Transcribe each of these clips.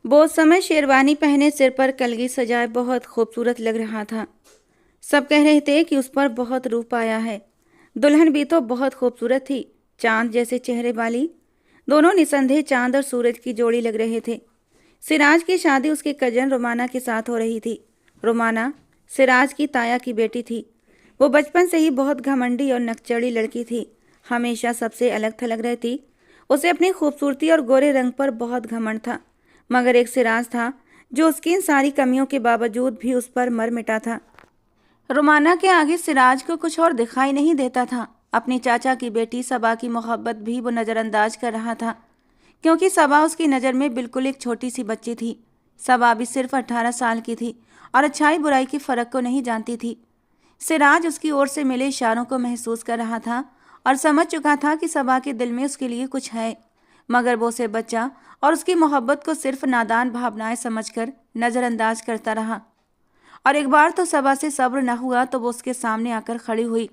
वो उस समय शेरवानी पहने सिर पर कलगी सजाए बहुत खूबसूरत लग रहा था। सब कह रहे थे कि उस पर बहुत रूप आया है। दुल्हन भी तो बहुत खूबसूरत थी, चांद जैसे चेहरे वाली। दोनों निसंदेह चांद और सूरज की जोड़ी लग रहे थे। सिराज की शादी उसके कजन रोमाना के साथ हो रही थी। रोमाना सिराज की ताया की बेटी थी। वो बचपन से ही बहुत घमंडी और नकचड़ी लड़की थी। हमेशा सबसे अलग थलग रहती। उसे अपनी खूबसूरती और गोरे रंग पर बहुत घमंड था। मगर एक सिराज था जो उसकी इन सारी कमियों के बावजूद भी उस पर मर मिटा था। रोमाना के आगे सिराज को कुछ और दिखाई नहीं देता था। अपनी चाचा की बेटी सबा की मोहब्बत भी वो नज़रअंदाज कर रहा था, क्योंकि सबा उसकी नज़र में बिल्कुल एक छोटी सी बच्ची थी। सबा भी सिर्फ 18 साल की थी और अच्छाई बुराई के फ़र्क को नहीं जानती थी। सिराज उसकी ओर से मिले इशारों को महसूस कर रहा था और समझ चुका था कि सबा के दिल में उसके लिए कुछ है, मगर वो उसे बच्चा और उसकी मोहब्बत को सिर्फ नादान भावनाएं समझकर नज़रअंदाज करता रहा। और एक बार तो सबा से सब्र न हुआ तो वो उसके सामने आकर खड़ी हुई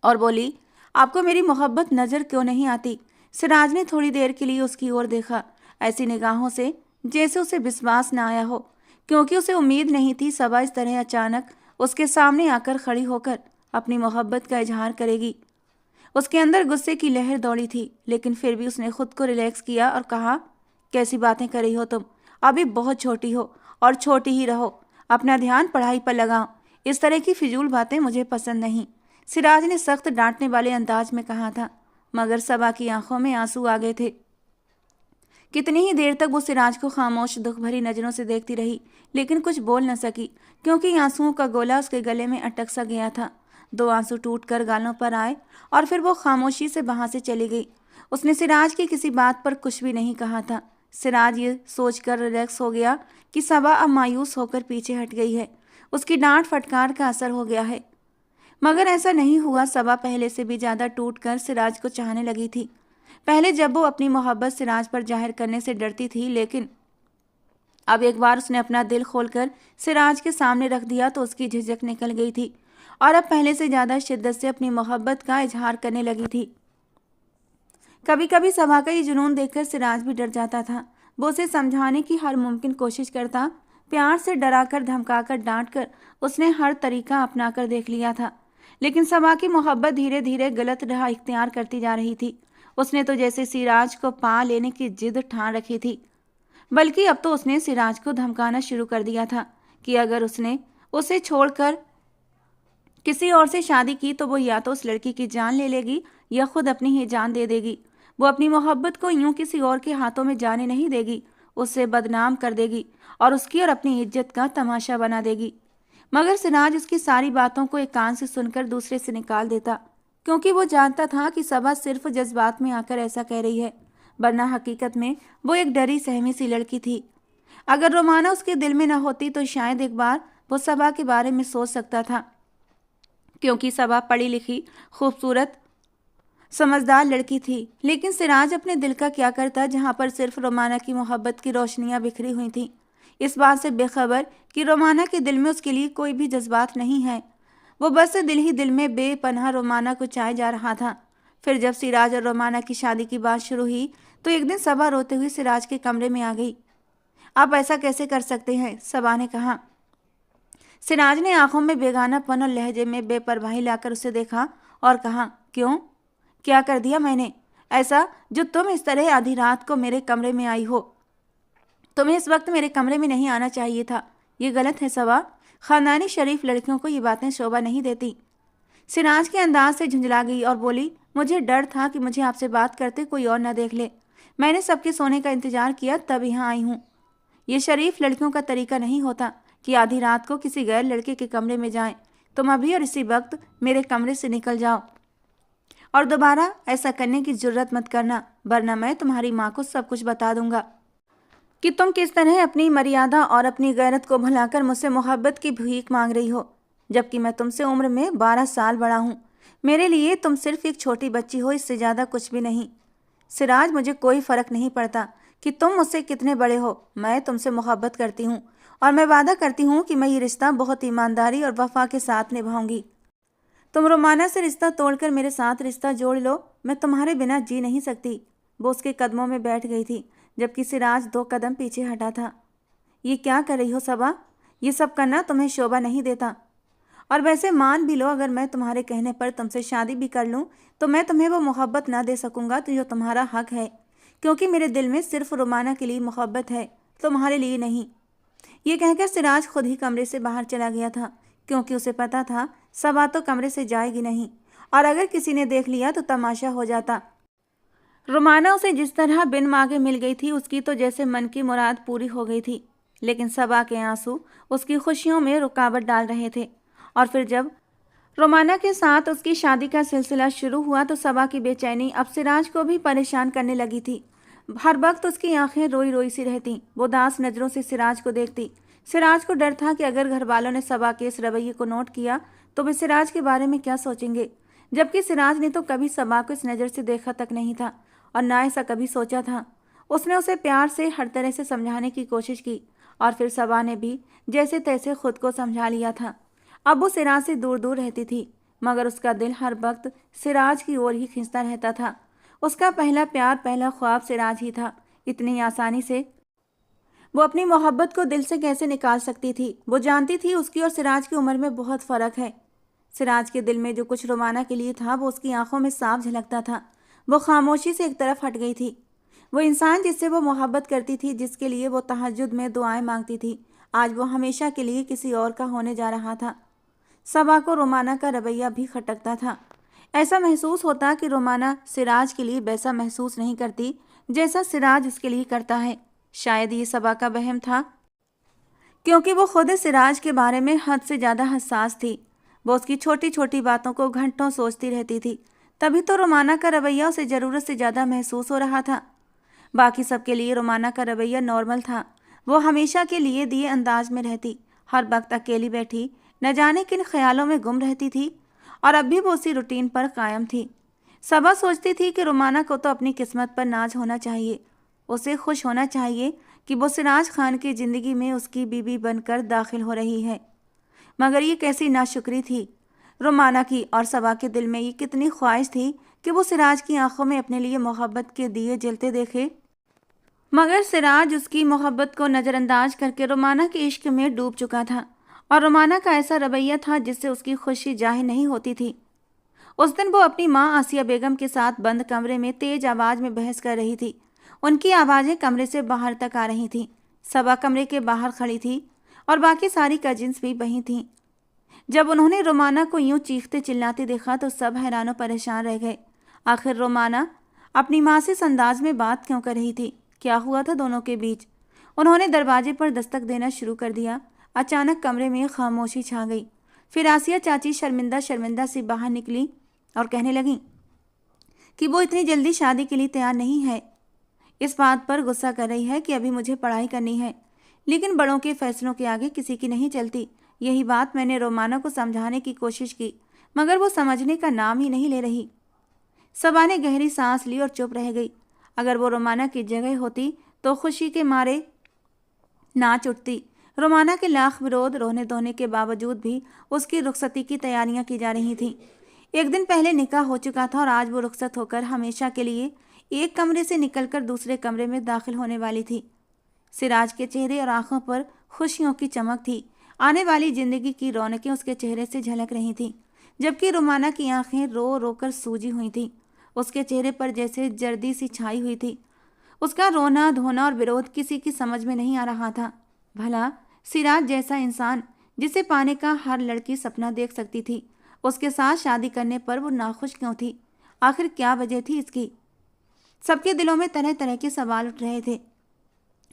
और बोली, आपको मेरी मोहब्बत नज़र क्यों नहीं आती? सिराज ने थोड़ी देर के लिए उसकी ओर देखा, ऐसी निगाहों से जैसे उसे विश्वास न आया हो, क्योंकि उसे उम्मीद नहीं थी सबा इस तरह अचानक उसके सामने आकर खड़ी होकर अपनी मोहब्बत का इजहार करेगी। उसके अंदर गुस्से की लहर दौड़ी थी, लेकिन फिर भी उसने खुद को रिलैक्स किया और कहा, कैसी बातें कर रही हो तुम? अभी बहुत छोटी हो और छोटी ही रहो। अपना ध्यान पढ़ाई पर लगाओ। इस तरह की फिजूल बातें मुझे पसंद नहीं। सिराज ने सख्त डांटने वाले अंदाज में कहा था, मगर सबा की आंखों में आंसू आ गए थे। कितनी ही देर तक वो सिराज को खामोश दुख भरी नजरों से देखती रही, लेकिन कुछ बोल न सकी, क्योंकि आंसुओं का गोला उसके गले में अटक सा गया था। 2 आंसू टूटकर गालों पर आए और फिर वो खामोशी से वहां से चली गई। उसने सिराज की किसी बात पर कुछ भी नहीं कहा था। सिराज ये सोचकर रिलैक्स हो गया कि सबा अब मायूस होकर पीछे हट गई है, उसकी डांट फटकार का असर हो गया है। मगर ऐसा नहीं हुआ। सबा पहले से भी ज्यादा टूटकर सिराज को चाहने लगी थी। पहले जब वो अपनी मोहब्बत सिराज पर जाहिर करने से डरती थी, लेकिन अब एक बार उसने अपना दिल खोलकर सिराज के सामने रख दिया तो उसकी झिझक निकल गई थी और अब पहले से ज्यादा शिद्दत से अपनी मोहब्बत का इजहार करने लगी थी। कभी कभी सबा का ये जुनून देखकर सिराज भी डर जाता था। वो उसे समझाने की हर मुमकिन कोशिश करता, प्यार से डराकर धमकाकर डांटकर उसने हर तरीका अपनाकर देख लिया था, लेकिन सबा की मोहब्बत धीरे धीरे गलत राह इख्तियार करती जा रही थी। उसने तो जैसे सिराज को पा लेने की जिद ठान रखी थी, बल्कि अब तो उसने सिराज को धमकाना शुरू कर दिया था कि अगर उसने उसे छोड़कर किसी और से शादी की तो वो या तो उस लड़की की जान ले लेगी या खुद अपनी ही जान दे देगी। वो अपनी मोहब्बत को यूं किसी और के हाथों में जाने नहीं देगी, उससे बदनाम कर देगी और उसकी और अपनी इज्जत का तमाशा बना देगी। मगर सिराज उसकी सारी बातों को एक कान से सुनकर दूसरे से निकाल देता, क्योंकि वो जानता था कि सबा सिर्फ जज्बात में आकर ऐसा कह रही है, वरना हकीकत में वो एक डरी सहमी सी लड़की थी। अगर रोमाना उसके दिल में न होती तो शायद एक बार वो सबा के बारे में सोच सकता था, क्योंकि सबा पढ़ी लिखी, खूबसूरत, समझदार लड़की थी। लेकिन सिराज अपने दिल का क्या करता जहां पर सिर्फ रोमाना की मोहब्बत की रोशनियां बिखरी हुई थीं, इस बात से बेखबर कि रोमाना के दिल में उसके लिए कोई भी जज्बात नहीं है। वो बस दिल ही दिल में बेपनाह रोमाना को चाहे जा रहा था। फिर जब सिराज और रोमाना की शादी की बात शुरू हुई तो एक दिन सबा रोते हुए सिराज के कमरे में आ गई। आप ऐसा कैसे कर सकते हैं? सबा ने कहा। सिराज ने आंखों में बेगानापन और लहजे में बेपरवाही लाकर उसे देखा और कहा, क्यों? क्या कर दिया मैंने ऐसा जो तुम इस तरह आधी रात को मेरे कमरे में आई हो? तुम्हें इस वक्त मेरे कमरे में नहीं आना चाहिए था। ये गलत है सबा। खानदानी शरीफ लड़कियों को ये बातें शोभा नहीं देती। सिराज के अंदाज से झुंझला गई और बोली, मुझे डर था कि मुझे आपसे बात करते कोई और न देख ले। मैंने सबके सोने का इंतजार किया तब यहाँ आई हूँ। ये शरीफ लड़कियों का तरीका नहीं होता कि आधी रात को किसी गैर लड़के के कमरे में जाएं। तुम अभी और इसी वक्त मेरे कमरे से निकल जाओ और दोबारा ऐसा करने की जुर्रत मत करना, वरना मैं तुम्हारी माँ को सब कुछ बता दूंगा कि तुम किस तरह अपनी मर्यादा और अपनी गैरत को भुलाकर मुझसे मोहब्बत की भीख मांग रही हो, जबकि मैं तुमसे उम्र में 12 साल बड़ा हूँ। मेरे लिए तुम सिर्फ एक छोटी बच्ची हो, इससे ज़्यादा कुछ भी नहीं। सिराज, मुझे कोई फ़र्क नहीं पड़ता कि तुम मुझसे कितने बड़े हो। मैं तुमसे मोहब्बत करती हूँ और मैं वादा करती हूँ कि मैं ये रिश्ता बहुत ईमानदारी और वफा के साथ निभाऊंगी। तुम रोमाना से रिश्ता तोड़कर मेरे साथ रिश्ता जोड़ लो, मैं तुम्हारे बिना जी नहीं सकती। वो उसके कदमों में बैठ गई थी। जबकि सिराज 2 कदम पीछे हटा था। ये क्या कर रही हो सबा? ये सब करना तुम्हें शोभा नहीं देता। और वैसे मान भी लो, अगर मैं तुम्हारे कहने पर तुमसे शादी भी कर लूँ तो मैं तुम्हें वो मोहब्बत ना दे सकूंगा तो जो तुम्हारा हक है, क्योंकि मेरे दिल में सिर्फ रोमाना के लिए मोहब्बत है, तुम्हारे लिए नहीं। ये कहकर सिराज खुद ही कमरे से बाहर चला गया था, क्योंकि उसे पता था सबा तो कमरे से जाएगी नहीं, और अगर किसी ने देख लिया तो तमाशा हो जाता। रोमाना उसे जिस तरह बिन मांगे मिल गई थी, उसकी तो जैसे मन की मुराद पूरी हो गई थी। लेकिन सबा के आंसू उसकी खुशियों में रुकावट डाल रहे थे। और फिर जब रोमाना के साथ उसकी शादी का सिलसिला शुरू हुआ तो सबा की बेचैनी अब सिराज को भी परेशान करने लगी थी। हर वक्त उसकी आंखें रोई रोई सी रहती। वो दास नज़रों से सिराज को देखती। सिराज को डर था कि अगर घर वालों ने सबा के इस रवैये को नोट किया तो वे सिराज के बारे में क्या सोचेंगे, जबकि सिराज ने तो कभी सबा को इस नज़र से देखा तक नहीं था और ना ऐसा कभी सोचा था। उसने उसे प्यार से हर तरह से समझाने की कोशिश की और फिर सबा ने भी जैसे तैसे खुद को समझा लिया था। अब वो सिराज से दूर दूर रहती थी, मगर उसका दिल हर वक्त सिराज की ओर ही खींचता रहता था। उसका पहला प्यार, पहला ख्वाब सिराज ही था। इतनी आसानी से वो अपनी मोहब्बत को दिल से कैसे निकाल सकती थी? वो जानती थी उसकी और सिराज की उम्र में बहुत फ़र्क है। सिराज के दिल में जो कुछ रोमाना के लिए था वो उसकी आंखों में साफ झलकता था। वो खामोशी से एक तरफ हट गई थी। वो इंसान जिससे वो मोहब्बत करती थी, जिसके लिए वो तहज्जुद में दुआएं मांगती थी, आज वो हमेशा के लिए किसी और का होने जा रहा था। सबा को रोमाना का रवैया भी खटकता था। ऐसा महसूस होता कि रोमाना सिराज के लिए वैसा महसूस नहीं करती जैसा सिराज उसके लिए करता है। शायद ये सबा का वहम था, क्योंकि वो खुद सिराज के बारे में हद से ज़्यादा हसास थी। वो उसकी छोटी छोटी बातों को घंटों सोचती रहती थी। तभी तो रोमाना का रवैया उसे ज़रूरत से ज़्यादा महसूस हो रहा था। बाकी सबके लिए रोमाना का रवैया नॉर्मल था। वो हमेशा के लिए दिए अंदाज में रहती, हर वक्त अकेली बैठी न जाने किन ख्यालों में गुम रहती थी, और अब भी वो उसी रूटीन पर कायम थी। सबा सोचती थी कि रोमाना को तो अपनी किस्मत पर नाज होना चाहिए। उसे खुश होना चाहिए कि वो सिराज खान की ज़िंदगी में उसकी बीवी बनकर दाखिल हो रही है। मगर ये कैसी नाशुक्री थी रोमाना की, और सबा के दिल में ये कितनी ख्वाहिश थी कि वो सिराज की आंखों में अपने लिए मोहब्बत के दिए जलते देखे। मगर सिराज उसकी मोहब्बत को नज़रअंदाज करके रोमाना के इश्क में डूब चुका था, और रोमाना का ऐसा रवैया था जिससे उसकी खुशी जाहिर नहीं होती थी। उस दिन वो अपनी माँ आसिया बेगम के साथ बंद कमरे में तेज आवाज़ में बहस कर रही थी। उनकी आवाज़ें कमरे से बाहर तक आ रही थीं। सबा कमरे के बाहर खड़ी थी और बाकी सारी कजिन्स भी वहीं थीं। जब उन्होंने रोमाना को यूं चीखते चिल्लाते देखा तो सब हैरान और परेशान रह गए। आखिर रोमाना अपनी माँ से इस अंदाज में बात क्यों कर रही थी? क्या हुआ था दोनों के बीच? उन्होंने दरवाजे पर दस्तक देना शुरू कर दिया। अचानक कमरे में खामोशी छा गई। फिर आसिया चाची शर्मिंदा शर्मिंदा सी बाहर निकली और कहने लगी कि वो इतनी जल्दी शादी के लिए तैयार नहीं है। इस बात पर गुस्सा कर रही है कि अभी मुझे पढ़ाई करनी है, लेकिन बड़ों के फैसलों के आगे किसी की नहीं चलती। यही बात मैंने रोमाना को समझाने की कोशिश की, मगर वो समझने का नाम ही नहीं ले रही। सबा ने गहरी सांस ली और चुप रह गई। अगर वो रोमाना की जगह होती तो खुशी के मारे नाच उठती। रोमाना के लाख विरोध, रोने धोने के बावजूद भी उसकी रुखसती की तैयारियां की जा रही थीं। एक दिन पहले निकाह हो चुका था और आज वो रुखसत होकर हमेशा के लिए एक कमरे से निकलकर दूसरे कमरे में दाखिल होने वाली थी। सिराज के चेहरे और आंखों पर खुशियों की चमक थी। आने वाली जिंदगी की रौनकें उसके चेहरे से झलक रही थीं, जबकि रोमाना की आंखें रो रो कर सूजी हुई थीं। उसके चेहरे पर जैसे जर्दी सी छाई हुई थी। उसका रोना धोना और विरोध किसी की समझ में नहीं आ रहा था। भला सिराज जैसा इंसान, जिसे पाने का हर लड़की सपना देख सकती थी, उसके साथ शादी करने पर वो नाखुश क्यों थी? आखिर क्या वजह थी इसकी? सबके दिलों में तरह तरह के सवाल उठ रहे थे।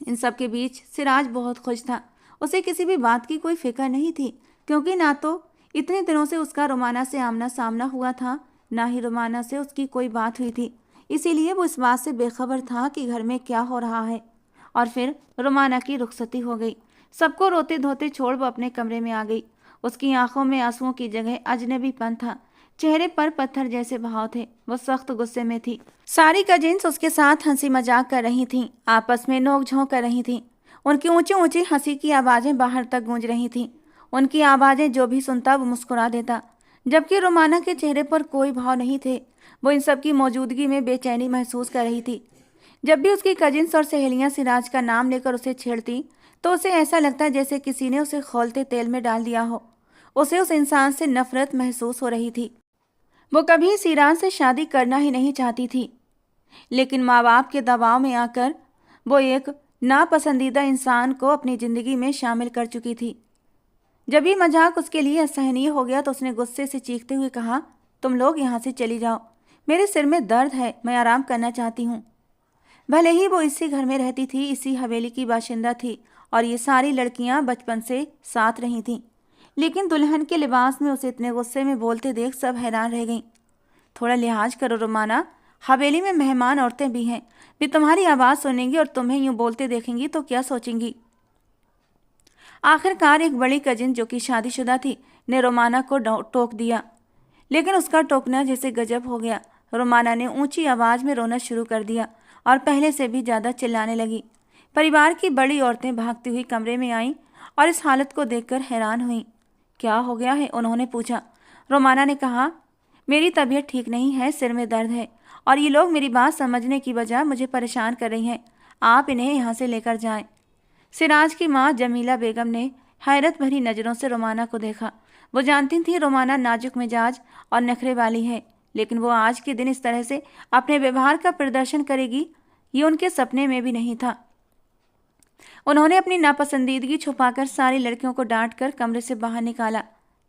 इन सब के बीच सिराज बहुत खुश था। उसे किसी भी बात की कोई फिक्र नहीं थी, क्योंकि ना तो इतने दिनों से उसका रोमाना से आमना सामना हुआ था, ना ही रोमाना से उसकी कोई बात हुई थी। इसीलिए वो इस बात से बेखबर था कि घर में क्या हो रहा है। और फिर रोमाना की रुखसती हो गई। सबको रोते धोते छोड़ वो अपने कमरे में आ गई। उसकी आंखों में आंसुओं की जगह अजनबीपन था। चेहरे पर पत्थर जैसे भाव थे। वो सख्त गुस्से में थी। सारी कजिन्स उसके साथ हंसी मजाक कर रही थीं, आपस में नोक-झोंक कर रही थीं। उनकी ऊंची ऊंची हंसी की आवाज़ें बाहर तक गूंज रही थीं। उनकी आवाज़ें जो भी सुनता वो मुस्कुरा देता, जबकि रोमाना के चेहरे पर कोई भाव नहीं थे। वो इन सब की मौजूदगी में बेचैनी महसूस कर रही थी। जब भी उसकी कजिन्स और सहेलियां सिराज का नाम लेकर उसे छेड़ती तो उसे ऐसा लगता जैसे किसी ने उसे खौलते तेल में डाल दिया हो। उसे उस इंसान से नफरत महसूस हो रही थी। वो कभी सिराज से शादी करना ही नहीं चाहती थी, लेकिन माँ बाप के दबाव में आकर वो एक नापसंदीदा इंसान को अपनी जिंदगी में शामिल कर चुकी थी। जब ये मजाक उसके लिए असहनीय हो गया तो उसने गुस्से से चीखते हुए कहा, तुम लोग यहाँ से चली जाओ, मेरे सिर में दर्द है, मैं आराम करना चाहती हूँ। भले ही वो इसी घर में रहती थी, इसी हवेली की बाशिंदा थी और ये सारी लड़कियां बचपन से साथ रही थीं, लेकिन दुल्हन के लिबास में उसे इतने गुस्से में बोलते देख सब हैरान रह गईं। थोड़ा लिहाज करो रोमाना, हवेली में मेहमान औरतें भी हैं, वे तुम्हारी आवाज़ सुनेंगी और तुम्हें यूं बोलते देखेंगी तो क्या सोचेंगी। आखिरकार एक बड़ी कजिन जो कि शादीशुदा थी ने रोमाना को टोक दिया, लेकिन उसका टोकना जैसे गजब हो गया। रोमाना ने ऊंची आवाज़ में रोना शुरू कर दिया और पहले से भी ज़्यादा चिल्लाने लगी। परिवार की बड़ी औरतें भागती हुई कमरे में आईं और इस हालत को देखकर हैरान हुईं। क्या हो गया है, उन्होंने पूछा। रोमाना ने कहा, मेरी तबीयत ठीक नहीं है, सिर में दर्द है और ये लोग मेरी बात समझने की बजाय मुझे परेशान कर रही हैं, आप इन्हें यहाँ से लेकर जाएं। सिराज की माँ जमीला बेगम ने हैरत भरी नज़रों से रोमाना को देखा। वो जानती थी रोमाना नाजुक मिजाज और नखरे वाली है, लेकिन वो आज के दिन इस तरह से अपने व्यवहार का प्रदर्शन करेगी ये उनके सपने में भी नहीं था। उन्होंने अपनी नापसंदीदगी छुपाकर सारी लड़कियों को डांटकर कमरे से बाहर निकाला।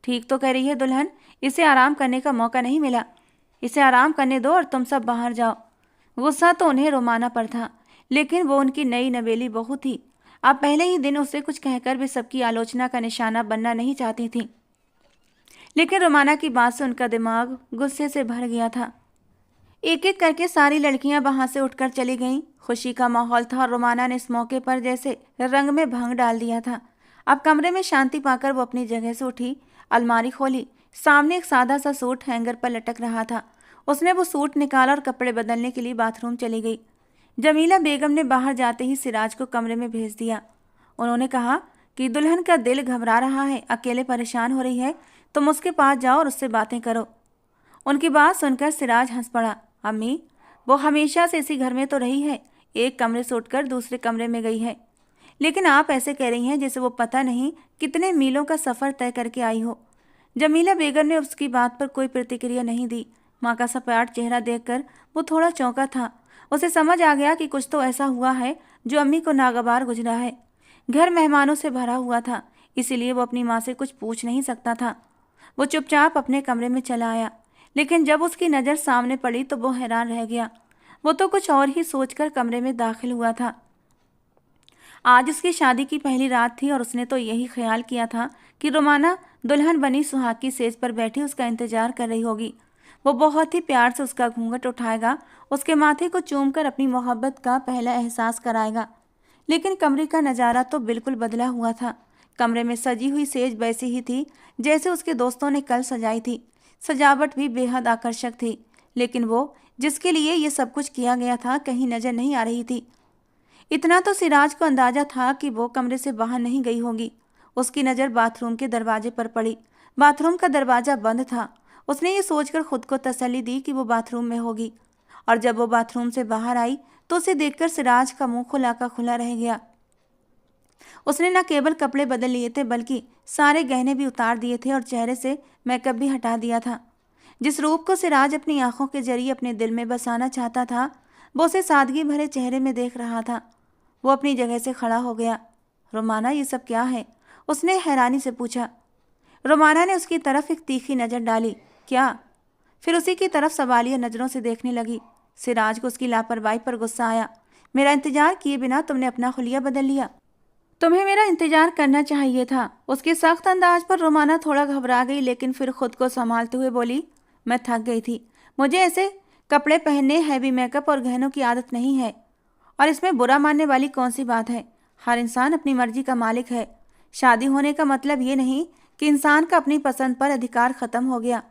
ठीक तो कह रही है दुल्हन, इसे आराम करने का मौका नहीं मिला, इसे आराम करने दो और तुम सब बाहर जाओ। गुस्सा तो उन्हें रोमाना पर था, लेकिन वो उनकी नई नवेली बहू थी। अब पहले ही दिन उसे कुछ कहकर भी सबकी आलोचना का निशाना बनना नहीं चाहती थी, लेकिन रोमाना की बात से उनका दिमाग गुस्से से भर गया था। एक एक करके सारी लड़कियां वहां से उठकर चली गईं। खुशी का माहौल था और रोमाना ने इस मौके पर जैसे रंग में भंग डाल दिया था। अब कमरे में शांति पाकर वो अपनी जगह से उठी, अलमारी खोली। सामने एक सादा सा सूट हैंगर पर लटक रहा था। उसने वो सूट निकाला और कपड़े बदलने के लिए बाथरूम चली गई। जमीला बेगम ने बाहर जाते ही सिराज को कमरे में भेज दिया। उन्होंने कहा कि दुल्हन का दिल घबरा रहा है, अकेले परेशान हो रही है, तुम उसके पास जाओ और उससे बातें करो। उनकी बात सुनकर सिराज हंस पड़ा। अम्मी, वो हमेशा से इसी घर में तो रही है, एक कमरे से उठकर दूसरे कमरे में गई है, लेकिन आप ऐसे कह रही हैं जैसे वो पता नहीं कितने मीलों का सफ़र तय करके आई हो। जमीला बेगम ने उसकी बात पर कोई प्रतिक्रिया नहीं दी। माँ का सपाट चेहरा देखकर वो थोड़ा चौंका था। उसे समझ आ गया कि कुछ तो ऐसा हुआ है जो अम्मी को नागवार गुजरा है। घर मेहमानों से भरा हुआ था, इसीलिए वो अपनी माँ से कुछ पूछ नहीं सकता था। वो चुपचाप अपने कमरे में चला आया, लेकिन जब उसकी नज़र सामने पड़ी तो वो हैरान रह गया। वो तो कुछ और ही सोचकर कमरे में दाखिल हुआ था। आज उसकी शादी की पहली रात थी और उसने तो यही ख्याल किया था कि रोमाना दुल्हन बनी सुहाग की सेज पर बैठी उसका इंतजार कर रही होगी। वो बहुत ही प्यार से उसका घूंघट उठाएगा, उसके माथे को चूमकर अपनी मोहब्बत का पहला एहसास कराएगा। लेकिन कमरे का नज़ारा तो बिल्कुल बदला हुआ था। कमरे में सजी हुई सेज वैसी ही थी जैसे उसके दोस्तों ने कल सजाई थी। सजावट भी बेहद आकर्षक थी, लेकिन वो जिसके लिए ये सब कुछ किया गया था कहीं नजर नहीं आ रही थी। इतना तो सिराज को अंदाजा था कि वो कमरे से बाहर नहीं गई होगी। उसकी नज़र बाथरूम के दरवाजे पर पड़ी। बाथरूम का दरवाज़ा बंद था। उसने ये सोचकर खुद को तसल्ली दी कि वो बाथरूम में होगी, और जब वो बाथरूम से बाहर आई तो उसे देखकर सिराज का मुंह खुला का खुला रह गया। उसने न केवल कपड़े बदल लिए थे बल्कि सारे गहने भी उतार दिए थे और चेहरे से मेकअप भी हटा दिया था। जिस रूप को सिराज अपनी आंखों के जरिए अपने दिल में बसाना चाहता था, वो उसे सादगी भरे चेहरे में देख रहा था। वो अपनी जगह से खड़ा हो गया। रोमाना, ये सब क्या है? उसने हैरानी से पूछा। रोमाना ने उसकी तरफ एक तीखी नज़र डाली। क्या? फिर उसी की तरफ सवालिया नज़रों से देखने लगी। सिराज को उसकी लापरवाही पर गुस्सा आया। मेरा इंतजार किए बिना तुमने अपना हुलिया बदल लिया। तुम्हें मेरा इंतजार करना चाहिए था। उसके सख्त अंदाज पर रोमाना थोड़ा घबरा गई, लेकिन फिर खुद को संभालते हुए बोली, मैं थक गई थी। मुझे ऐसे कपड़े पहनने, हैवी मेकअप और गहनों की आदत नहीं है, और इसमें बुरा मानने वाली कौन सी बात है? हर इंसान अपनी मर्जी का मालिक है। शादी होने का मतलब ये नहीं कि इंसान का अपनी पसंद पर अधिकार खत्म हो गया।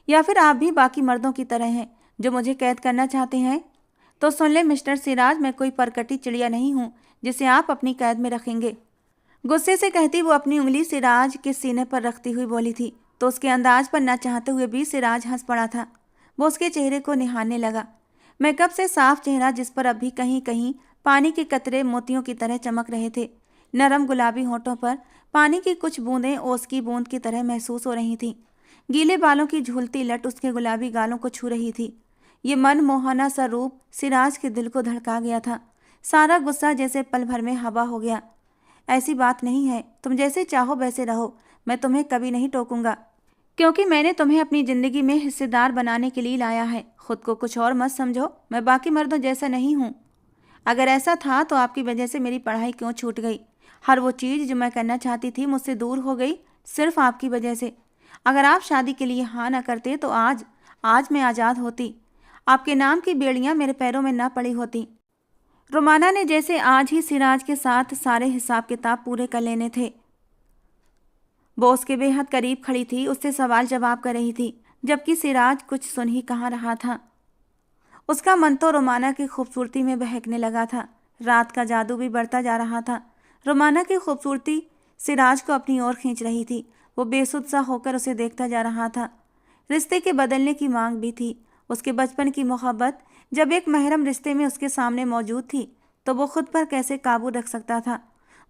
या फिर आप भी बाकी मर्दों की तरह हैं जो मुझे कैद करना चाहते हैं? तो सुन ले मिस्टर सिराज, मैं कोई परकटी चिड़िया नहीं हूँ जिसे आप अपनी कैद में रखेंगे। गुस्से से कहती वो अपनी उंगली सिराज के सीने पर रखती हुई बोली थी, तो उसके अंदाज पर न चाहते हुए भी सिराज हंस पड़ा था। वो उसके चेहरे को निहारने लगा। मेकअप से साफ चेहरा जिस पर अब भी कहीं कहीं पानी के कतरे मोतियों की तरह चमक रहे थे। नरम गुलाबी होठों पर पानी की कुछ बूंदें ओस की बूंद की तरह महसूस हो रही थीं। गीले बालों की झूलती लट उसके गुलाबी गालों को छू रही थी। ये मनमोहना सा रूप सिराज के दिल को धड़का गया था। सारा गुस्सा जैसे पल भर में हवा हो गया। ऐसी बात नहीं है, तुम जैसे चाहो वैसे रहो, मैं तुम्हें कभी नहीं टोकूंगा, क्योंकि मैंने तुम्हें अपनी जिंदगी में हिस्सेदार बनाने के लिए लाया है। खुद को कुछ और मत समझो, मैं बाकी मर्दों जैसा नहीं हूँ। अगर ऐसा था तो आपकी वजह से मेरी पढ़ाई क्यों छूट गई? हर वो चीज़ जो मैं करना चाहती थी मुझसे दूर हो गई, सिर्फ आपकी वजह से। अगर आप शादी के लिए हाँ न करते तो आज आज मैं आज़ाद होती। आपके नाम की बेड़ियाँ मेरे पैरों में ना पड़ी होती। रोमाना ने जैसे आज ही सिराज के साथ सारे हिसाब किताब पूरे कर लेने थे। वो उसके बेहद करीब खड़ी थी, उससे सवाल जवाब कर रही थी, जबकि सिराज कुछ सुन ही कहाँ रहा था। उसका मन तो रोमाना की खूबसूरती में बहकने लगा था। रात का जादू भी बढ़ता जा रहा था। रोमाना की खूबसूरती सिराज को अपनी ओर खींच रही थी। वो बेसुध सा होकर उसे देखता जा रहा था। रिश्ते के बदलने की मांग भी थी। उसके बचपन की मोहब्बत जब एक महरम रिश्ते में उसके सामने मौजूद थी तो वो खुद पर कैसे काबू रख सकता था।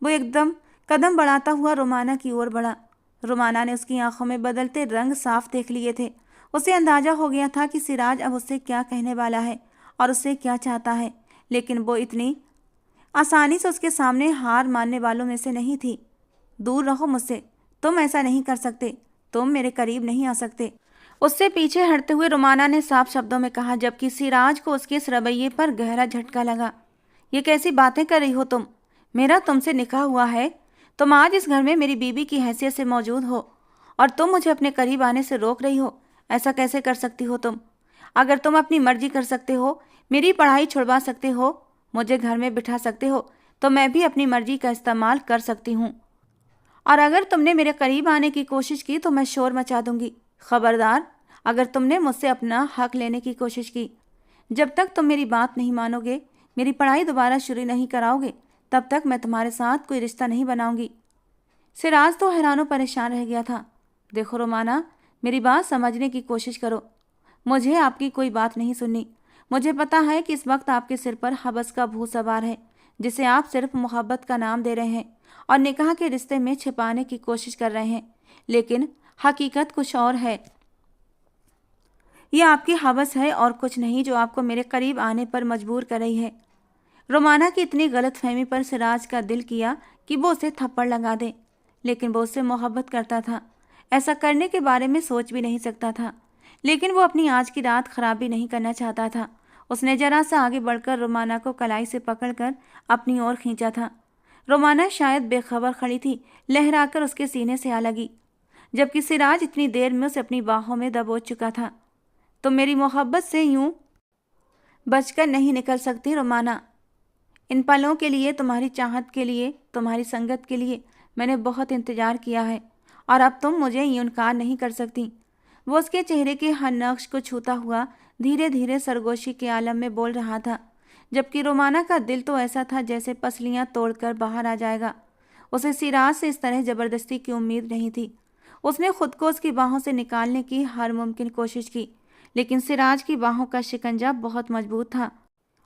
वो एकदम कदम बढ़ाता हुआ रोमाना की ओर बढ़ा। रोमाना ने उसकी आंखों में बदलते रंग साफ देख लिए थे। उसे अंदाजा हो गया था कि सिराज अब उससे क्या कहने वाला है और उससे क्या चाहता है, लेकिन वो इतनी आसानी से उसके सामने हार मानने वालों में से नहीं थी। दूर रहो मुझसे, तुम ऐसा नहीं कर सकते, तुम मेरे करीब नहीं आ सकते, उससे पीछे हटते हुए रोमाना ने साफ शब्दों में कहा, जबकि सिराज को उसके इस रवैये पर गहरा झटका लगा। ये कैसी बातें कर रही हो तुम? मेरा तुमसे निकाह हुआ है। तुम आज इस घर में मेरी बीवी की हैसियत से मौजूद हो और तुम मुझे अपने करीब आने से रोक रही हो। ऐसा कैसे कर सकती हो तुम? अगर तुम अपनी मर्जी कर सकते हो, मेरी पढ़ाई छुड़वा सकते हो, मुझे घर में बिठा सकते हो, तो मैं भी अपनी मर्जी का इस्तेमाल कर सकती हूँ। और अगर तुमने मेरे करीब आने की कोशिश की तो मैं शोर मचा दूंगी। खबरदार, अगर तुमने मुझसे अपना हक लेने की कोशिश की, जब तक तुम मेरी बात नहीं मानोगे, मेरी पढ़ाई दोबारा शुरू नहीं कराओगे, तब तक मैं तुम्हारे साथ कोई रिश्ता नहीं बनाऊंगी। सिराज तो हैरानों परेशान रह गया था। देखो रोमाना, मेरी बात समझने की कोशिश करो। मुझे आपकी कोई बात नहीं सुननी। मुझे पता है कि इस वक्त आपके सिर पर हवस का भूत सवार है, जिसे आप सिर्फ मोहब्बत का नाम दे रहे हैं और निकाह के रिश्ते में छिपाने की कोशिश कर रहे हैं, लेकिन हकीकत कुछ और है। यह आपकी हवस है और कुछ नहीं, जो आपको मेरे करीब आने पर मजबूर कर रही है। रोमाना की इतनी गलतफहमी पर सिराज का दिल किया कि वो उसे थप्पड़ लगा दे, लेकिन वो उससे मोहब्बत करता था। ऐसा करने के बारे में सोच भी नहीं सकता था, लेकिन वो अपनी आज की रात खराब भी नहीं करना चाहता था। उसने जरा सा आगे बढ़कर रोमाना को कलाई से पकड़कर अपनी ओर खींचा था। रोमाना शायद बेखबर खड़ी थी, लहराकर उसके सीने से आ लगी, जबकि सिराज इतनी देर में उसे अपनी बाहों में दबोच चुका था। तुम मेरी मोहब्बत से यूं बचकर नहीं निकल सकती रोमाना। इन पलों के लिए, तुम्हारी चाहत के लिए, तुम्हारी संगत के लिए मैंने बहुत इंतजार किया है और अब तुम मुझे यूं इनकार नहीं कर सकती। वो उसके चेहरे के हर नक्श को छूता हुआ धीरे धीरे सरगोशी के आलम में बोल रहा था, जबकि रोमाना का दिल तो ऐसा था जैसे पसलियां तोड़कर बाहर आ जाएगा। उसे सिराज से इस तरह जबरदस्ती की उम्मीद नहीं थी। उसने खुद को उसकी बाहों से निकालने की हर मुमकिन कोशिश की, लेकिन सिराज की बाहों का शिकंजा बहुत मजबूत था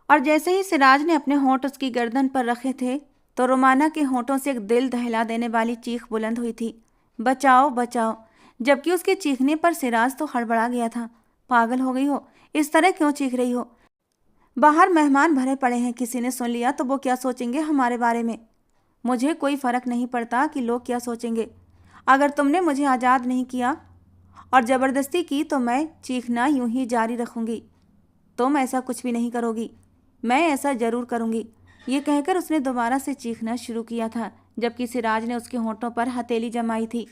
और जैसे ही सिराज ने अपने होंठ उसकी गर्दन पर रखे थे तो रोमाना के होंठों से एक दिल दहला देने वाली चीख बुलंद हुई थी, बचाओ बचाओ। जबकि उसके चीखने पर सिराज तो हड़बड़ा गया था। पागल हो गई हो? इस तरह क्यों चीख रही हो? बाहर मेहमान भरे पड़े हैं, किसी ने सुन लिया तो वो क्या सोचेंगे हमारे बारे में? मुझे कोई फर्क नहीं पड़ता कि लोग क्या सोचेंगे। अगर तुमने मुझे आज़ाद नहीं किया और ज़बरदस्ती की तो मैं चीखना यूं ही जारी रखूंगी। तुम ऐसा कुछ भी नहीं करोगी, मैं ऐसा जरूर करूंगी। ये कहकर उसने दोबारा से चीखना शुरू किया था, जबकि सिराज ने उसके होंठों पर हथेली जमाई थी।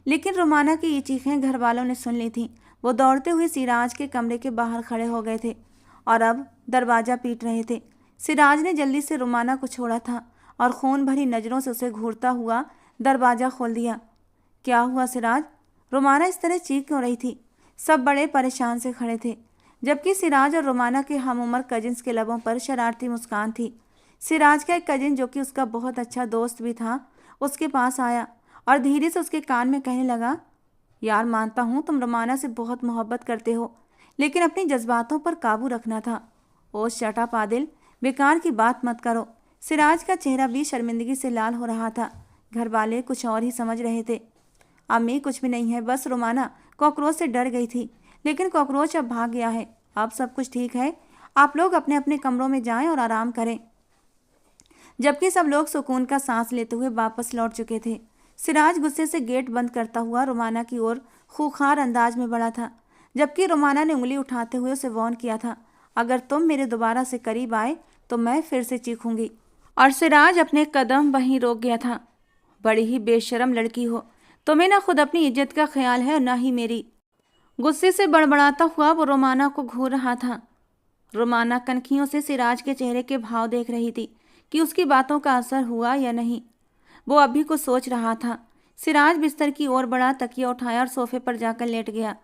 लेकिन रोमाना की ये चीखें घर वालों ने सुन ली थीं। वो दौड़ते हुए सिराज के कमरे के बाहर खड़े हो गए थे और अब दरवाज़ा पीट रहे थे। सिराज ने जल्दी से रोमाना को छोड़ा था और खून भरी नज़रों से उसे घूरता हुआ दरवाज़ा खोल दिया। क्या हुआ सिराज? रोमाना इस तरह चीख क्यों रही थी? सब बड़े परेशान से खड़े थे, जबकि सिराज और रोमाना के हम उम्र कजिन्स के लबों पर शरारती मुस्कान थी। सिराज का एक कजिन, जो कि उसका बहुत अच्छा दोस्त भी था, उसके पास आया और धीरे से उसके कान में कहने लगा, यार मानता हूँ तुम रोमाना से बहुत मोहब्बत करते हो, लेकिन अपने जज्बातों पर काबू रखना था। ओ शटा पादिल, बेकार की बात मत करो। सिराज का चेहरा भी शर्मिंदगी से लाल हो रहा था। घर वाले कुछ और ही समझ रहे थे। अम्मी कुछ भी नहीं है, बस रोमाना कॉकरोच से डर गई थी, लेकिन कॉकरोच अब भाग गया है। अब सब कुछ ठीक है। आप लोग अपने अपने कमरों में जाएं और आराम करें। जबकि सब लोग सुकून का सांस लेते हुए वापस लौट चुके थे। सिराज गुस्से से गेट बंद करता हुआ रोमाना की ओर खूंखार अंदाज में बढ़ा था, जबकि रोमाना ने उंगली उठाते हुए उसे वार्न किया था, अगर तुम मेरे दोबारा से करीब आए तो मैं फिर से चीखूंगी। और सिराज अपने कदम वहीं रोक गया था। बड़ी ही बेशरम लड़की हो, तुम्हें ना खुद अपनी इज्जत का ख्याल है और ना ही मेरी। गुस्से से बड़बड़ाता हुआ वो रोमाना को घूर रहा था। रोमाना कनखियों से सिराज के चेहरे के भाव देख रही थी कि उसकी बातों का असर हुआ या नहीं। वो अभी कुछ सोच रहा था। सिराज बिस्तर की ओर बढ़ा, तकिया उठाया और सोफे पर जाकर लेट गया।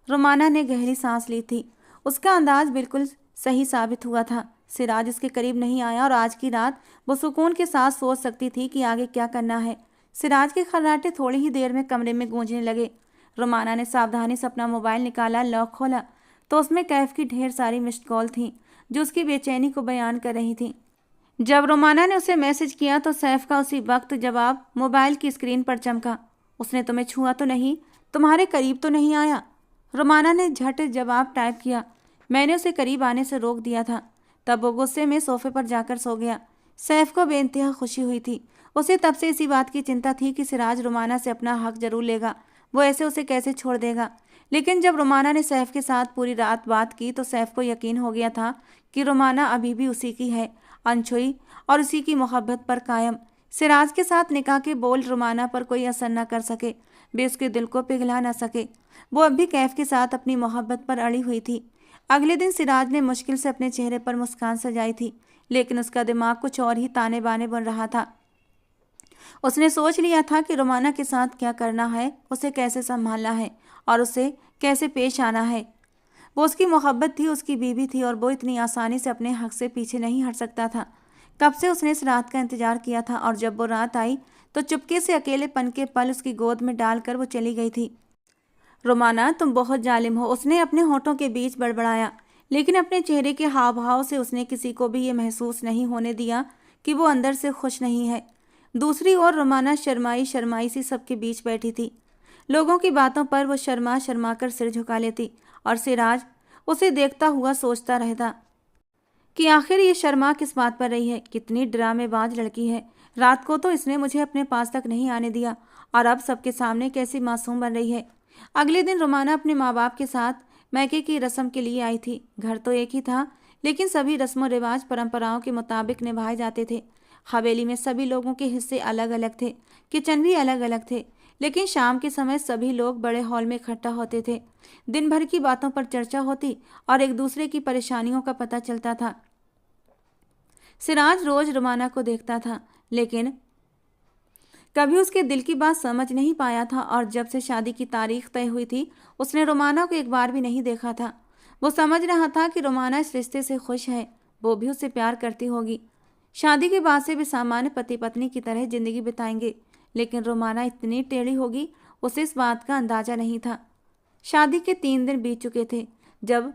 रोमाना ने गहरी सांस ली थी। उसका अंदाज बिल्कुल सही साबित हुआ था। सिराज उसके करीब नहीं आया और आज की रात वो सुकून के साथ सोच सकती थी कि आगे क्या करना है। सिराज के खर्राटे थोड़ी ही देर में कमरे में गूंजने लगे। रोमाना ने सावधानी से अपना मोबाइल निकाला, लॉक खोला तो उसमें कैफ की ढेर सारी मिस्ड कॉल थी जो उसकी बेचैनी को बयान कर रही थी। जब रोमाना ने उसे मैसेज किया तो सैफ का उसी वक्त जवाब मोबाइल की स्क्रीन पर चमका। उसने तुम्हें छुआ तो नहीं, तुम्हारे करीब तो नहीं आया? रोमाना ने झट जवाब टाइप किया। मैंने उसे करीब आने से रोक दिया था। तब वो गुस्से में सोफे पर जाकर सो गया। सैफ को बेइंतहा खुशी हुई थी। उसे तब से इसी बात की चिंता थी कि सिराज रोमाना से अपना हक जरूर लेगा, वो ऐसे उसे कैसे छोड़ देगा। लेकिन जब रोमाना ने सैफ के साथ पूरी रात बात की तो सैफ को यकीन हो गया था कि रोमाना अभी भी उसी की है, अनछुई और उसी की मोहब्बत पर कायम। सिराज के साथ निकाह के बोल रोमाना पर कोई असर न कर सके, वे उसके दिल को पिघला न सके। वो अब भी कैफ के साथ अपनी मोहब्बत पर अड़ी हुई थी। अगले दिन सिराज ने मुश्किल से अपने चेहरे पर मुस्कान सजाई थी, लेकिन उसका दिमाग कुछ और ही ताने बाने बन रहा था। उसने सोच लिया था कि रोमाना के साथ क्या करना है, उसे कैसे संभालना है और उसे कैसे पेश आना है। वो उसकी मोहब्बत थी, उसकी बीवी थी और वो इतनी आसानी से अपने हक से पीछे नहीं हट सकता था। कब से उसने इस रात का इंतजार किया था और जब वो रात आई तो चुपके से अकेलेपन के पल उसकी गोद में डालकर वो चली गई थी। रोमाना तुम बहुत जालिम हो, उसने अपने होठों के बीच बड़बड़ाया, लेकिन अपने चेहरे के हाव भाव से उसने किसी को भी ये महसूस नहीं होने दिया कि वो अंदर से खुश नहीं है। दूसरी ओर रोमाना शर्माई शर्माई सी सबके बीच बैठी थी। लोगों की बातों पर वो शर्मा शर्मा कर सिर झुका लेती और सिराज उसे देखता हुआ सोचता रहता कि आखिर ये शर्मा किस बात पर रही है। कितनी ड्रामेबाज लड़की है। रात को तो इसने मुझे अपने पास तक नहीं आने दिया और अब सबके सामने कैसी मासूम बन रही है। अगले दिन रोमाना अपने माँ बाप के साथ मैके की रस्म के लिए आई थी। घर तो एक ही था, लेकिन सभी रस्मों रिवाज परंपराओं के मुताबिक निभाए जाते थे। हवेली में सभी लोगों के हिस्से अलग अलग थे, किचन भी अलग अलग थे, लेकिन शाम के समय सभी लोग बड़े हॉल में इकट्ठा होते थे। दिन भर की बातों पर चर्चा होती और एक दूसरे की परेशानियों का पता चलता था। सिराज रोज रोमाना को देखता था, लेकिन कभी उसके दिल की बात समझ नहीं पाया था और जब से शादी की तारीख तय हुई थी उसने रोमाना को एक बार भी नहीं देखा था। वो समझ रहा था कि रोमाना इस रिश्ते से खुश है, वो भी उससे प्यार करती होगी। शादी के बाद से भी सामान्य पति पत्नी की तरह जिंदगी बिताएंगे, लेकिन रोमाना इतनी टेढ़ी होगी उसे इस बात का अंदाजा नहीं था। शादी के 3 दिन बीत चुके थे जब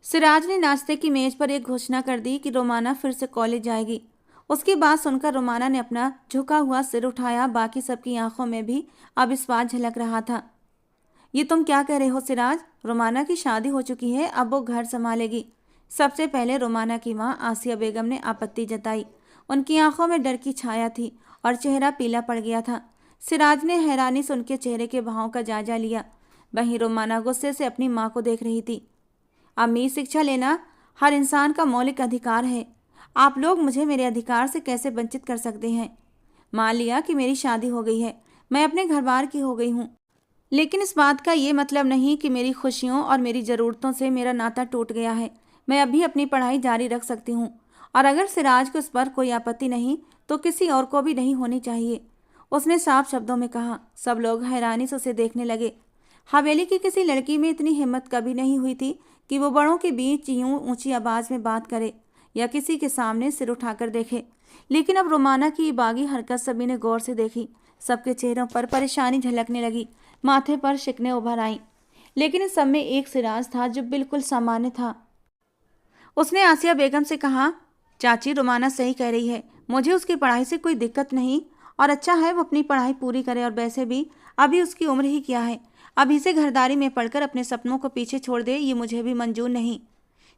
सिराज ने नाश्ते की मेज पर एक घोषणा कर दी कि रोमाना फिर से कॉलेज जाएगी। उसकी बात सुनकर रोमाना ने अपना झुका हुआ सिर उठाया। बाकी सबकी आंखों में भी अविश्वास झलक रहा था। ये तुम क्या कह रहे हो सिराज? रोमाना की शादी हो चुकी है, अब वो घर संभालेगी। सबसे पहले रोमाना की मां आसिया बेगम ने आपत्ति जताई। उनकी आंखों में डर की छाया थी और चेहरा पीला पड़ गया था। सिराज ने हैरानी से उनके चेहरे के भावों का जायजा लिया। वहीं रोमाना गुस्से से अपनी माँ को देख रही थी। अम्मी, शिक्षा लेना हर इंसान का मौलिक अधिकार है, आप लोग मुझे मेरे अधिकार से कैसे वंचित कर सकते हैं? मान लिया कि मेरी शादी हो गई है, मैं अपने घर बार की हो गई हूँ, लेकिन इस बात का ये मतलब नहीं कि मेरी खुशियों और मेरी ज़रूरतों से मेरा नाता टूट गया है। मैं अभी अपनी पढ़ाई जारी रख सकती हूँ और अगर सिराज को इस पर कोई आपत्ति नहीं तो किसी और को भी नहीं होनी चाहिए, उसने साफ शब्दों में कहा। सब लोग हैरानी से उसे देखने लगे। हवेली की किसी लड़की में इतनी हिम्मत कभी नहीं हुई थी कि वो बड़ों के बीच यूं ऊंची आवाज़ में बात करे या किसी के सामने सिर उठाकर देखे। लेकिन अब रोमाना की बागी हरकत सभी ने गौर से देखी। सबके चेहरों पर परेशानी झलकने लगी, माथे पर शिकने उभर आईं। लेकिन इस सब में एक सिराज था जो बिल्कुल सामान्य था। उसने आसिया बेगम से कहा, चाची रोमाना सही कह रही है, मुझे उसकी पढ़ाई से कोई दिक्कत नहीं और अच्छा है वो अपनी पढ़ाई पूरी करे, और वैसे भी अभी उसकी उम्र ही क्या है, अभी से घरदारी में पढ़कर अपने सपनों को पीछे छोड़ दे, ये मुझे भी मंजूर नहीं।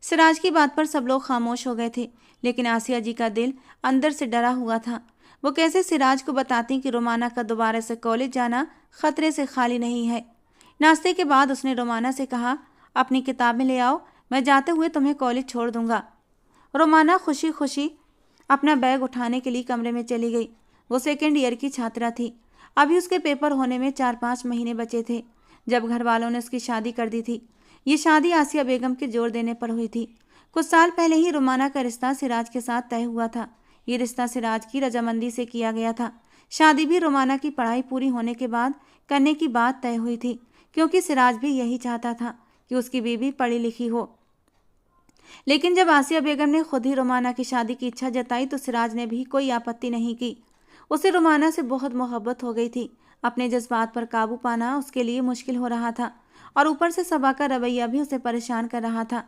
सिराज की बात पर सब लोग खामोश हो गए थे, लेकिन आसिया जी का दिल अंदर से डरा हुआ था। वो कैसे सिराज को बताती कि रोमाना का दोबारा से कॉलेज जाना खतरे से खाली नहीं है। नाश्ते के बाद उसने रोमाना से कहा, अपनी किताबें ले आओ, मैं जाते हुए तुम्हें कॉलेज छोड़ दूंगा। रोमाना खुशी खुशी अपना बैग उठाने के लिए कमरे में चली गई। वो सेकेंड ईयर की छात्रा थी। अभी उसके पेपर होने में 4-5 महीने बचे थे जब घर वालों ने उसकी शादी कर दी थी। ये शादी आसिया बेगम के जोर देने पर हुई थी। कुछ साल पहले ही रोमाना का रिश्ता सिराज के साथ तय हुआ था। ये रिश्ता सिराज की रजामंदी से किया गया था। शादी भी रोमाना की पढ़ाई पूरी होने के बाद करने की बात तय हुई थी, क्योंकि सिराज भी यही चाहता था कि उसकी बीवी पढ़ी लिखी हो। लेकिन जब आसिया बेगम ने खुद ही रोमाना की शादी की इच्छा जताई तो सिराज ने भी कोई आपत्ति नहीं की। उसे रोमाना से बहुत मोहब्बत हो गई थी। अपने जज्बात पर काबू पाना उसके लिए मुश्किल हो रहा था, और ऊपर से सबा का रवैया भी उसे परेशान कर रहा था।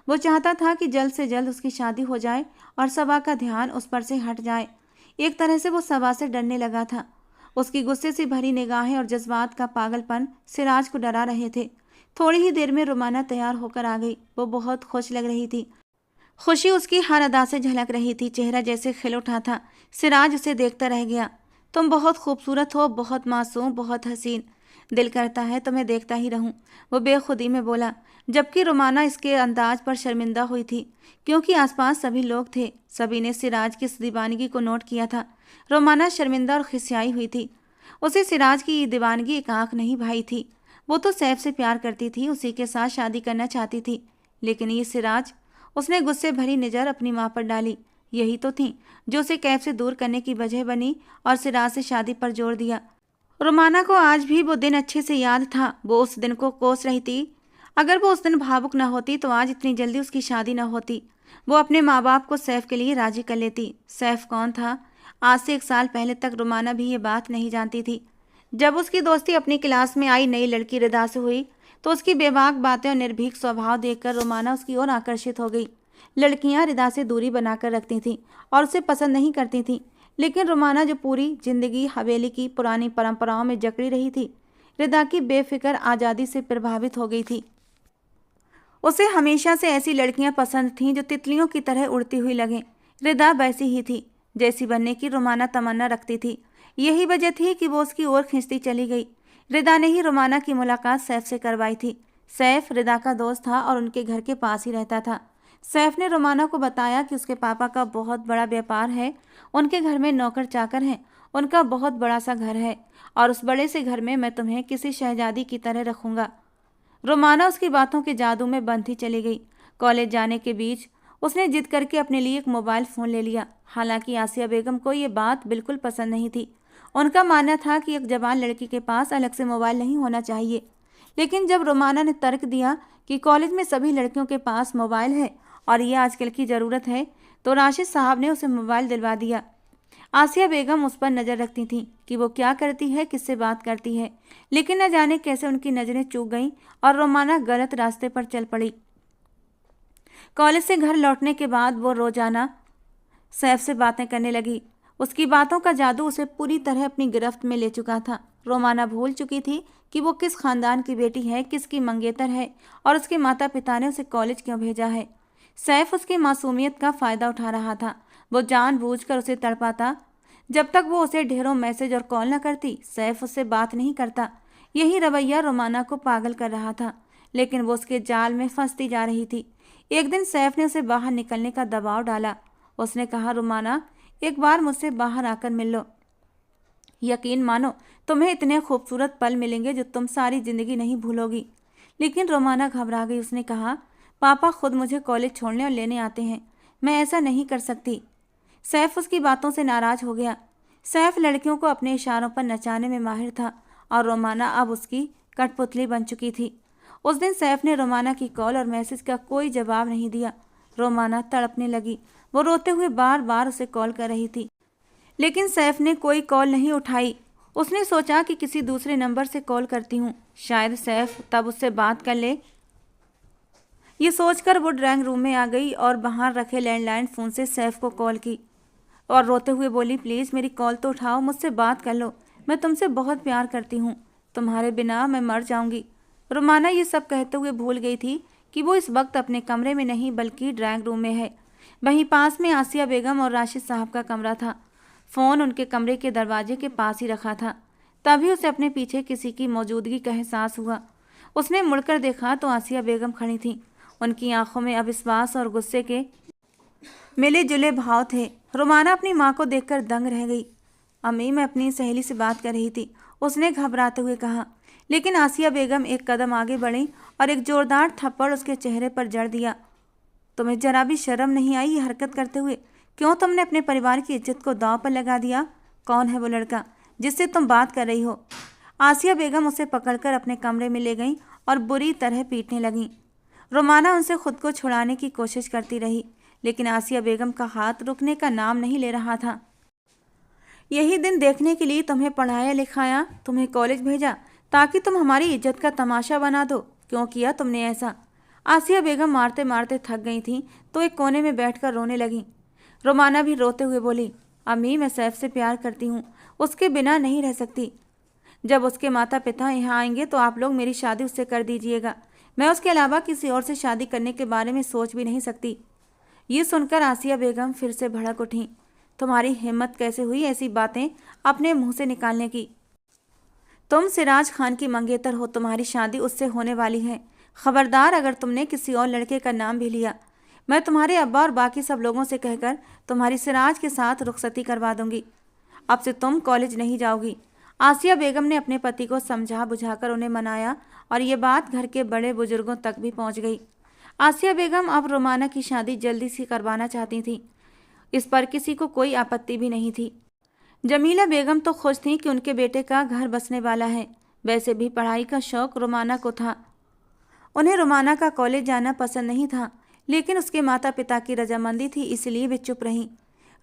वो चाहता था कि जल्द से जल्द उसकी शादी हो जाए और सबा का ध्यान उस पर से हट जाए। एक तरह से वो सबा से डरने लगा था। उसकी गुस्से से भरी निगाहें और जज्बात का पागलपन सिराज को डरा रहे थे। थोड़ी ही देर में रोमाना तैयार होकर आ गई। वो बहुत खुश लग रही थी। खुशी उसकी हर अदा से झलक रही थी। चेहरा जैसे खिल उठा था। सिराज उसे देखता रह गया। तुम बहुत खूबसूरत हो, बहुत मासूम, बहुत हसीन। दिल करता है तुम्हें देखता ही रहूं, वो बेखुदी में बोला, जबकि रोमाना इसके अंदाज पर शर्मिंदा हुई थी, क्योंकि आसपास सभी लोग थे। सभी ने सिराज की इस दीवानगी को नोट किया था। रोमाना शर्मिंदा और खिसियाई हुई थी। उसे सिराज की ये दीवानगी एक आंख नहीं भाई थी। वो तो सैफ से प्यार करती थी, उसी के साथ शादी करना चाहती थी। लेकिन ये सिराज, उसने गुस्से भरी नज़र अपनी माँ पर डाली। यही तो थी जो उसे कैफ से दूर करने की वजह बनी और सिराज से शादी पर जोर दिया। रोमाना को आज भी वो दिन अच्छे से याद था। वो उस दिन को कोस रही थी। अगर वो उस दिन भावुक न होती तो आज इतनी जल्दी उसकी शादी न होती। वो अपने माँ बाप को सैफ के लिए राजी कर लेती। सैफ कौन था? आज से 1 साल पहले तक रोमाना भी ये बात नहीं जानती थी। जब उसकी दोस्ती अपनी क्लास में आई नई लड़की रिदा से हुई तो उसकी बेबाक बातें और निर्भीक स्वभाव देखकर रोमाना उसकी ओर आकर्षित हो गई। लड़कियां रिदा से दूरी बनाकर रखती थीं और उसे पसंद नहीं करती थीं, लेकिन रोमाना जो पूरी जिंदगी हवेली की पुरानी परंपराओं में जकड़ी रही थी, रिदा की बेफिक्र आज़ादी से प्रभावित हो गई थी। उसे हमेशा से ऐसी लड़कियां पसंद थीं जो तितलियों की तरह उड़ती हुई लगें। रिदा वैसी ही थी जैसी बनने की रोमाना तमन्ना रखती थी। यही वजह थी कि वो उसकी ओर खींचती चली गई। रिदा ने ही रोमाना की मुलाकात सैफ से करवाई थी। सैफ रिदा का दोस्त था और उनके घर के पास ही रहता था। सैफ ने रोमाना को बताया कि उसके पापा का बहुत बड़ा व्यापार है, उनके घर में नौकर चाकर हैं, उनका बहुत बड़ा सा घर है, और उस बड़े से घर में मैं तुम्हें किसी शहजादी की तरह रखूंगा। रोमाना उसकी बातों के जादू में बंधी चली गई। कॉलेज जाने के बीच उसने जिद करके अपने लिए एक मोबाइल फ़ोन ले लिया। हालांकि आसिया बेगम को ये बात बिल्कुल पसंद नहीं थी। उनका मानना था कि एक जवान लड़की के पास अलग से मोबाइल नहीं होना चाहिए। लेकिन जब रोमाना ने तर्क दिया कि कॉलेज में सभी लड़कियों के पास मोबाइल है और ये आजकल की ज़रूरत है, तो राशिद साहब ने उसे मोबाइल दिलवा दिया। आसिया बेगम उस पर नज़र रखती थीं कि वो क्या करती है, किससे बात करती है, लेकिन न जाने कैसे उनकी नज़रें चूक गईं और रोमाना गलत रास्ते पर चल पड़ी। कॉलेज से घर लौटने के बाद वो रोजाना सैफ से बातें करने लगी। उसकी बातों का जादू उसे पूरी तरह अपनी गिरफ्त में ले चुका था। रोमाना भूल चुकी थी कि वो किस खानदान की बेटी है, किसकी मंगेतर है और उसके माता पिता ने उसे कॉलेज क्यों भेजा है। सैफ उसकी मासूमियत का फ़ायदा उठा रहा था। वो जानबूझकर उसे तड़पाता। जब तक वो उसे ढेरों मैसेज और कॉल न करती, सैफ उससे बात नहीं करता। यही रवैया रोमाना को पागल कर रहा था, लेकिन वो उसके जाल में फंसती जा रही थी। एक दिन सैफ ने उसे बाहर निकलने का दबाव डाला। उसने कहा, रोमाना, एक बार मुझसे बाहर आकर मिल लो। यकीन मानो तुम्हें इतने खूबसूरत पल मिलेंगे जो तुम सारी ज़िंदगी नहीं भूलोगी। लेकिन रोमाना घबरा गई। उसने कहा, पापा खुद मुझे कॉलेज छोड़ने और लेने आते हैं, मैं ऐसा नहीं कर सकती। सैफ उसकी बातों से नाराज़ हो गया। सैफ लड़कियों को अपने इशारों पर नचाने में माहिर था और रोमाना अब उसकी कठपुतली बन चुकी थी। उस दिन सैफ ने रोमाना की कॉल और मैसेज का कोई जवाब नहीं दिया। रोमाना तड़पने लगी। वो रोते हुए बार बार उसे कॉल कर रही थी, लेकिन सैफ ने कोई कॉल नहीं उठाई। उसने सोचा कि किसी दूसरे नंबर से कॉल करती हूँ, शायद सैफ तब उससे बात कर ले। ये सोचकर वो ड्राइंग रूम में आ गई और बाहर रखे लैंडलाइन फ़ोन से सैफ को कॉल की और रोते हुए बोली, प्लीज़ मेरी कॉल तो उठाओ, मुझसे बात कर लो, मैं तुमसे बहुत प्यार करती हूँ, तुम्हारे बिना मैं मर जाऊँगी। रोमाना ये सब कहते हुए भूल गई थी कि वो इस वक्त अपने कमरे में नहीं बल्कि ड्राइंग रूम में है। वहीं पास में आसिया बेगम और राशिद साहब का कमरा था। फ़ोन उनके कमरे के दरवाजे के पास ही रखा था। तभी उसे अपने पीछे किसी की मौजूदगी का एहसास हुआ। उसने मुड़कर देखा तो आसिया बेगम खड़ी थीं। उनकी आंखों में अविश्वास और गुस्से के मिले जुले भाव थे। रोमाना अपनी माँ को देखकर दंग रह गई। अम्मी, मैं अपनी सहेली से बात कर रही थी, उसने घबराते हुए कहा। लेकिन आसिया बेगम एक कदम आगे बढ़ी और एक जोरदार थप्पड़ उसके चेहरे पर जड़ दिया। तुम्हें जरा भी शर्म नहीं आई ये हरकत करते हुए? क्यों तुमने अपने परिवार की इज्जत को दांव पर लगा दिया? कौन है वो लड़का जिससे तुम बात कर रही हो? आसिया बेगम उसे पकड़कर अपने कमरे में ले गईं और बुरी तरह पीटने लगीं। रोमाना उनसे खुद को छुड़ाने की कोशिश करती रही, लेकिन आसिया बेगम का हाथ रुकने का नाम नहीं ले रहा था। यही दिन देखने के लिए तुम्हें पढ़ाया लिखाया, तुम्हें कॉलेज भेजा ताकि तुम हमारी इज्जत का तमाशा बना दो। क्यों किया तुमने ऐसा? आसिया बेगम मारते मारते थक गई थीं तो एक कोने में बैठकर रोने लगीं। रोमाना भी रोते हुए बोली, अम्मी, मैं सैफ से प्यार करती हूँ, उसके बिना नहीं रह सकती। जब उसके माता पिता यहाँ आएंगे तो आप लोग मेरी शादी उससे कर दीजिएगा। मैं उसके अलावा किसी और से शादी करने के बारे में सोच भी नहीं सकती। ये सुनकर आसिया बेगम फिर से भड़क उठीं। तुम्हारी हिम्मत कैसे हुई ऐसी बातें अपने मुंह से निकालने की? तुम सिराज खान की मंगेतर हो, तुम्हारी शादी उससे होने वाली है। खबरदार, अगर तुमने किसी और लड़के का नाम भी लिया, मैं तुम्हारे अब्बा और बाकी सब लोगों से कहकर तुम्हारी सिराज के साथ रुखसती करवा दूंगी। अब से तुम कॉलेज नहीं जाओगी। आसिया बेगम ने अपने पति को समझा बुझाकर उन्हें मनाया और ये बात घर के बड़े बुजुर्गों तक भी पहुंच गई। आसिया बेगम अब रोमाना की शादी जल्दी से करवाना चाहती थी। इस पर किसी को कोई आपत्ति भी नहीं थी। जमीला बेगम तो खुश थी कि उनके बेटे का घर बसने वाला है। वैसे भी पढ़ाई का शौक रोमाना को था। उन्हें रोमाना का कॉलेज जाना पसंद नहीं था, लेकिन उसके माता पिता की रजामंदी थी, इसलिए वे चुप रहीं।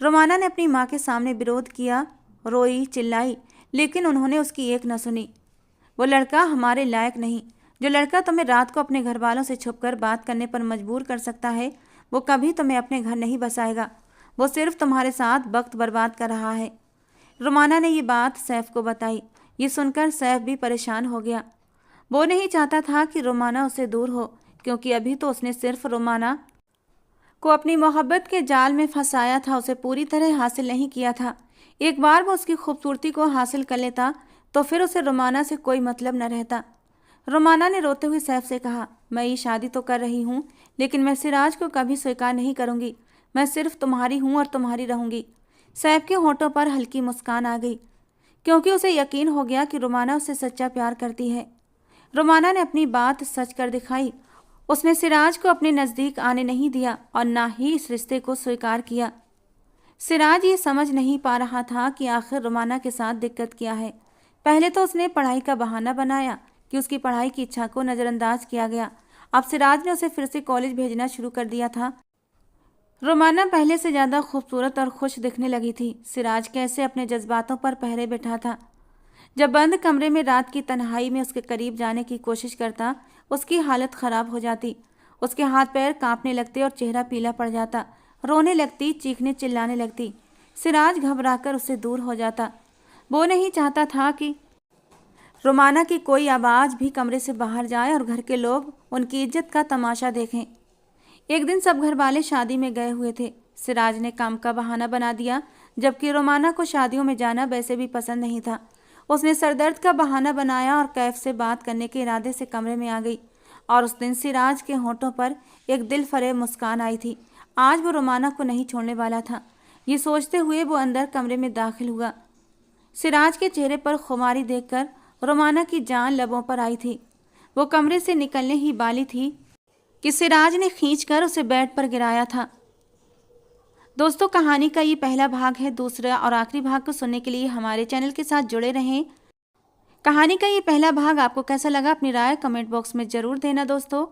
रोमाना ने अपनी माँ के सामने विरोध किया, रोई चिल्लाई, लेकिन उन्होंने उसकी एक न सुनी। वो लड़का हमारे लायक नहीं। जो लड़का तुम्हें रात को अपने घर वालों से छुपकर बात करने पर मजबूर कर सकता है, वो कभी तुम्हें अपने घर नहीं बसाएगा। वो सिर्फ तुम्हारे साथ वक्त बर्बाद कर रहा है। रोमाना ने ये बात सैफ को बताई। ये सुनकर सैफ भी परेशान हो गया। वो नहीं चाहता था कि रोमाना उससे दूर हो, क्योंकि अभी तो उसने सिर्फ रोमाना को अपनी मोहब्बत के जाल में फंसाया था, उसे पूरी तरह हासिल नहीं किया था। एक बार वो उसकी खूबसूरती को हासिल कर लेता तो फिर उसे रोमाना से कोई मतलब न रहता। रोमाना ने रोते हुए सैफ से कहा, मैं ये शादी तो कर रही हूँ, लेकिन मैं सिराज को कभी स्वीकार नहीं करूँगी। मैं सिर्फ तुम्हारी हूँ और तुम्हारी रहूँगी। सैफ के होठों पर हल्की मुस्कान आ गई, क्योंकि उसे यकीन हो गया कि रोमाना उससे सच्चा प्यार करती है। रोमाना ने अपनी बात सच कर दिखाई। उसने सिराज को अपने नज़दीक आने नहीं दिया और ना ही इस रिश्ते को स्वीकार किया। सिराज ये समझ नहीं पा रहा था कि आखिर रोमाना के साथ दिक्कत क्या है। पहले तो उसने पढ़ाई का बहाना बनाया कि उसकी पढ़ाई की इच्छा को नज़रअंदाज किया गया। अब सिराज ने उसे फिर से कॉलेज भेजना शुरू कर दिया था। रोमाना पहले से ज़्यादा खूबसूरत और खुश दिखने लगी थी। सिराज कैसे अपने जज्बातों पर पहरे बैठा था। जब बंद कमरे में रात की तन्हाई में उसके करीब जाने की कोशिश करता, उसकी हालत ख़राब हो जाती। उसके हाथ पैर कांपने लगते और चेहरा पीला पड़ जाता। रोने लगती, चीखने चिल्लाने लगती। सिराज घबराकर उससे दूर हो जाता। वो नहीं चाहता था कि रोमाना की कोई आवाज़ भी कमरे से बाहर जाए और घर के लोग उनकी इज्जत का तमाशा देखें। एक दिन सब घर वाले शादी में गए हुए थे। सिराज ने काम का बहाना बना दिया, जबकि रोमाना को शादियों में जाना वैसे भी पसंद नहीं था। उसने सरदर्द का बहाना बनाया और कैफ से बात करने के इरादे से कमरे में आ गई। और उस दिन सिराज के होठों पर एक दिल फरेब मुस्कान आई थी। आज वो रोमाना को नहीं छोड़ने वाला था। ये सोचते हुए वो अंदर कमरे में दाखिल हुआ। सिराज के चेहरे पर खुमारी देखकर रोमाना की जान लबों पर आई थी। वो कमरे से निकलने ही वाली थी कि सिराज ने खींचकर उसे बेड पर गिराया था। दोस्तों, कहानी का ये पहला भाग है। दूसरा और आखिरी भाग को सुनने के लिए हमारे चैनल के साथ जुड़े रहें। कहानी का ये पहला भाग आपको कैसा लगा, अपनी राय कमेंट बॉक्स में ज़रूर देना। दोस्तों,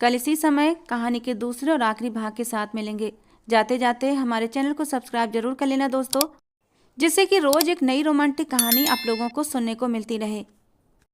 कल इसी समय कहानी के दूसरे और आखिरी भाग के साथ मिलेंगे। जाते जाते हमारे चैनल को सब्सक्राइब जरूर कर लेना दोस्तों, जिससे कि रोज़ एक नई रोमांटिक कहानी आप लोगों को सुनने को मिलती रहे।